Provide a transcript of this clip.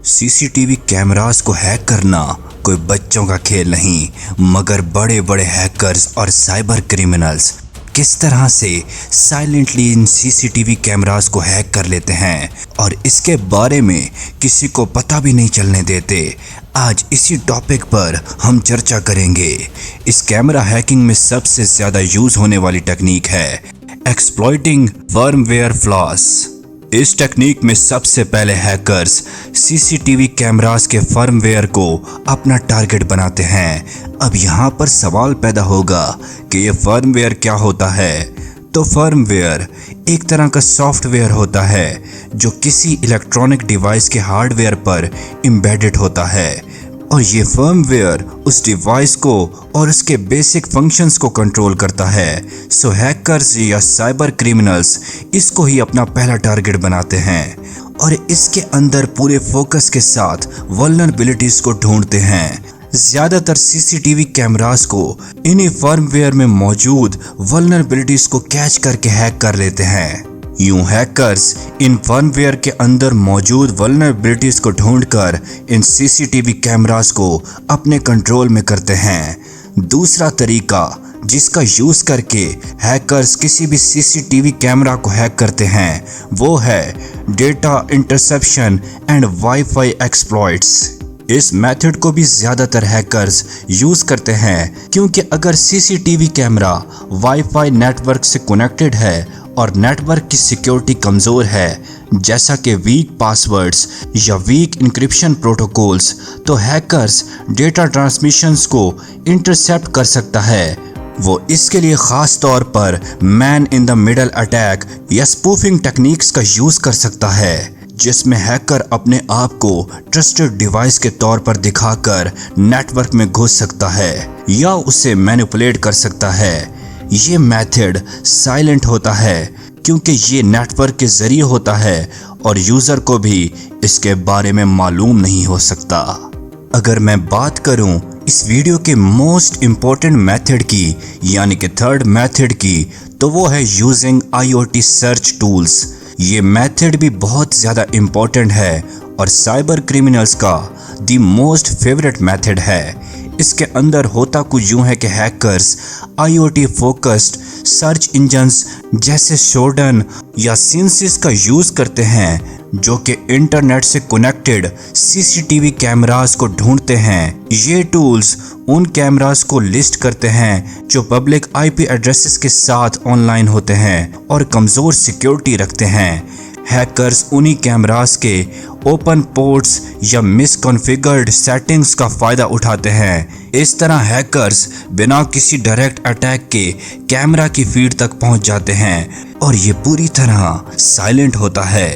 CCTV cameras को hack करना कोई बच्चों का खेल नहीं, मगर बड़े बड़े हैकर्स और साइबर क्रिमिनल्स किस तरह से साइलेंटली इन सीसीटीवी कैमरास को हैक कर लेते हैं और इसके बारे में किसी को पता भी नहीं चलने देते। आज इसी टॉपिक पर हम चर्चा करेंगे। इस कैमरा हैकिंग में सबसे ज़्यादा यूज होने वाली टेक्निक है एक्सप्लॉइटिंग फर्मवेयर फ्लॉस। इस टेक्निक में सबसे पहले हैकर्स सीसीटीवी कैमरास के फर्मवेयर को अपना टारगेट बनाते हैं। अब यहाँ पर सवाल पैदा होगा कि ये फर्मवेयर क्या होता है। तो फर्मवेयर एक तरह का सॉफ्टवेयर होता है जो किसी इलेक्ट्रॉनिक डिवाइस के हार्डवेयर पर एम्बेडेड होता है और ये फर्मवेयर उस डिवाइस को और उसके बेसिक फंक्शंस को कंट्रोल करता है। सो हैकर्स या साइबर क्रिमिनल्स इसको ही अपना पहला टारगेट बनाते हैं और इसके अंदर पूरे फोकस के साथ वल्नरेबिलिटीज को ढूंढते हैं। ज़्यादातर सीसीटीवी कैमरास को इन्हीं फर्मवेयर में मौजूद वल्नरेबिलिटीज को कैच करके हैक कर लेते हैं। यूं हैकर्स इन फर्मवेयर के अंदर मौजूद वल्नरेबिलिटीज को ढूंढकर इन सीसीटीवी कैमरास को अपने कंट्रोल में करते हैं। दूसरा तरीका जिसका यूज करके हैकर्स किसी भी सीसीटीवी कैमरा को हैक करते हैं वो है data interception and wifi exploits. इस मेथड को भी ज़्यादातर हैकर्स यूज़ करते हैं क्योंकि अगर सीसीटीवी कैमरा वाईफाई नेटवर्क से कनेक्टेड है और नेटवर्क की सिक्योरिटी कमज़ोर है, जैसा कि वीक पासवर्ड्स या वीक इंक्रिप्शन प्रोटोकॉल्स, तो हैकर्स डेटा ट्रांसमिशंस को इंटरसेप्ट कर सकता है। वो इसके लिए ख़ास तौर पर man in the middle attack या स्पूफिंग टेक्निक्स का यूज़ कर सकता है, जिसमें हैकर अपने आप को ट्रस्टेड डिवाइस के तौर पर दिखाकर नेटवर्क में घुस सकता है या उसे मैनिपुलेट कर सकता है। ये मेथड साइलेंट होता है क्योंकि ये नेटवर्क के ज़रिए होता है और यूज़र को भी इसके बारे में मालूम नहीं हो सकता। अगर मैं बात करूं इस वीडियो के मोस्ट इम्पोर्टेंट मेथड की, यानी कि थर्ड मेथड की, तो वो है यूजिंग IoT सर्च टूल्स। ये मेथड भी बहुत ज़्यादा इम्पोर्टेंट है और साइबर क्रिमिनल्स का दी मोस्ट फेवरेट मेथड है। इसके अंदर होता कुछ यूँ है कि hackers IoT focused search engines जैसे शोडन या सिंसिस का यूज़ करते हैं जो कि इंटरनेट से कनेक्टेड सीसीटीवी कैमरास को ढूंढते हैं। ये टूल्स उन कैमरास को लिस्ट करते हैं जो पब्लिक IP एड्रेसेस के साथ ऑनलाइन होते हैं और कमज़ोर सिक्योरिटी रखते हैं। हैकर्स उन्हीं कैमरास के ओपन पोर्ट्स या मिसकॉन्फ़िगर्ड सेटिंग्स का फ़ायदा उठाते हैं। इस तरह हैकर्स बिना किसी डायरेक्ट अटैक के कैमरा की फीड तक पहुंच जाते हैं और ये पूरी तरह साइलेंट होता है।